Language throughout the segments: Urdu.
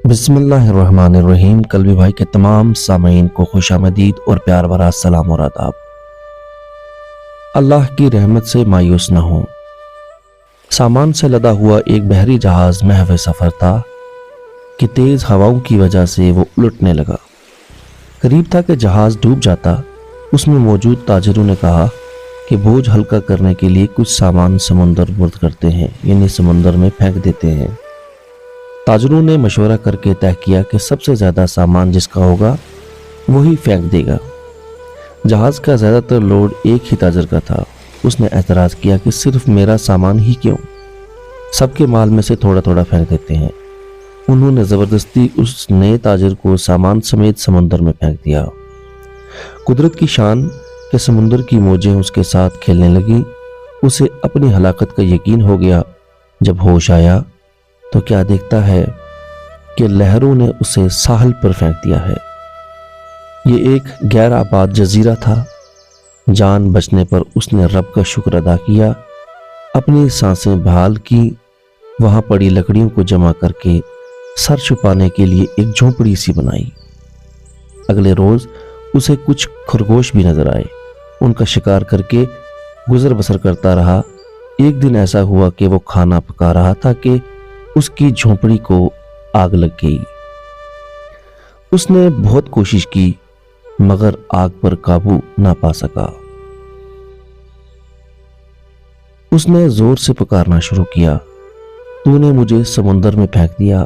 بسم اللہ الرحمن الرحیم۔ قلبی بھائی کے تمام سامعین کو خوش آمدید اور پیار بھرا سلام اور آداب۔ اللہ کی رحمت سے مایوس نہ ہوں۔ سامان سے لدا ہوا ایک بحری جہاز محو سفر تھا کہ تیز ہواؤں کی وجہ سے وہ الٹنے لگا۔ قریب تھا کہ جہاز ڈوب جاتا۔ اس میں موجود تاجروں نے کہا کہ بوجھ ہلکا کرنے کے لیے کچھ سامان سمندر برد کرتے ہیں، یعنی سمندر میں پھینک دیتے ہیں۔ تاجروں نے مشورہ کر کے طے کیا کہ سب سے زیادہ سامان جس کا ہوگا وہی پھینک دے گا۔ جہاز کا زیادہ تر لوڈ ایک ہی تاجر کا تھا۔ اس نے اعتراض کیا کہ صرف میرا سامان ہی کیوں، سب کے مال میں سے تھوڑا تھوڑا پھینک دیتے ہیں۔ انہوں نے زبردستی اس نئے تاجر کو سامان سمیت سمندر میں پھینک دیا۔ قدرت کی شان کہ سمندر کی موجیں اس کے ساتھ کھیلنے لگیں۔ اسے اپنی ہلاکت کا یقین ہو گیا۔ جب ہوش آیا تو کیا دیکھتا ہے کہ لہروں نے اسے ساحل پر پھینک دیا ہے۔ یہ ایک غیر آباد جزیرہ تھا۔ جان بچنے پر اس نے رب کا شکر ادا کیا، اپنی سانسیں بحال کی، وہاں پڑی لکڑیوں کو جمع کر کے سر چھپانے کے لیے ایک جھونپڑی سی بنائی۔ اگلے روز اسے کچھ خرگوش بھی نظر آئے۔ ان کا شکار کر کے گزر بسر کرتا رہا۔ ایک دن ایسا ہوا کہ وہ کھانا پکا رہا تھا کہ اس کی جھونپڑی کو آگ لگ گئی۔ اس نے بہت کوشش کی مگر آگ پر قابو نہ پا سکا۔ اس نے زور سے پکارنا شروع کیا، تو نے مجھے سمندر میں پھینک دیا،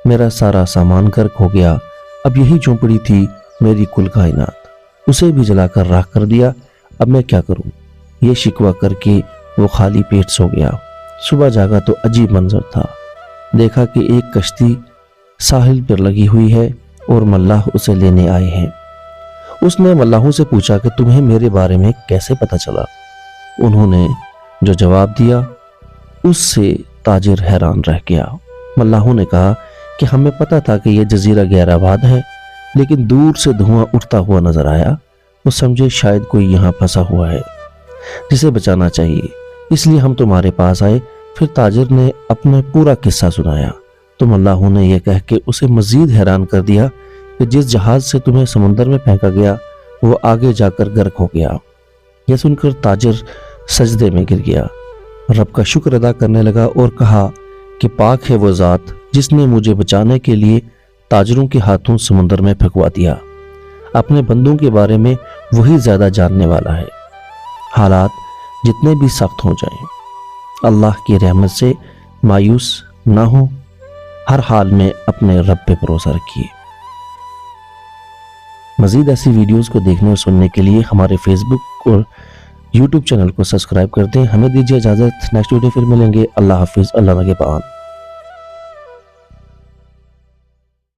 میرا سارا سامان غرق ہو گیا، اب یہی جھونپڑی تھی میری کل کائنات، اسے بھی جلا کر راکھ کر دیا، اب میں کیا کروں؟ یہ شکوہ کر کے وہ خالی پیٹ سو گیا۔ صبح جاگا تو عجیب منظر تھا۔ دیکھا کہ ایک کشتی ساحل پر لگی ہوئی ہے اور ملاح اسے لینے آئے ہیں۔ اس نے ملاحوں سے پوچھا کہ تمہیں میرے بارے میں کیسے پتہ چلا؟ انہوں نے جو جواب دیا اس سے تاجر حیران رہ گیا۔ ملاحوں نے کہا کہ ہمیں پتہ تھا کہ یہ جزیرہ غیر آباد ہے، لیکن دور سے دھواں اٹھتا ہوا نظر آیا، وہ سمجھے شاید کوئی یہاں پھنسا ہوا ہے جسے بچانا چاہیے، اس لیے ہم تمہارے پاس آئے۔ پھر تاجر نے اپنا پورا قصہ سنایا تو ملاحوں نے یہ کہہ کے اسے مزید حیران کر دیا کہ جس جہاز سے تمہیں سمندر میں پھینکا گیا وہ آگے جا کر غرق ہو گیا۔ یہ سن کر تاجر سجدے میں گر گیا، رب کا شکر ادا کرنے لگا اور کہا کہ پاک ہے وہ ذات جس نے مجھے بچانے کے لیے تاجروں کے ہاتھوں سمندر میں پھینکوا دیا۔ اپنے بندوں کے بارے میں وہی زیادہ جاننے والا ہے۔ حالات جتنے بھی سخت ہو جائیں، اللہ کی رحمت سے مایوس نہ ہوں، ہر حال میں اپنے رب پہ بھروسہ رکھیے۔ مزید ایسی ویڈیوز کو دیکھنے اور سننے کے لیے ہمارے فیس بک اور یوٹیوب چینل کو سبسکرائب کر دیں۔ ہمیں دیجیے اجازت، نیکسٹ ویڈیو پھر ملیں گے۔ اللہ حافظ، اللہ نگہبان۔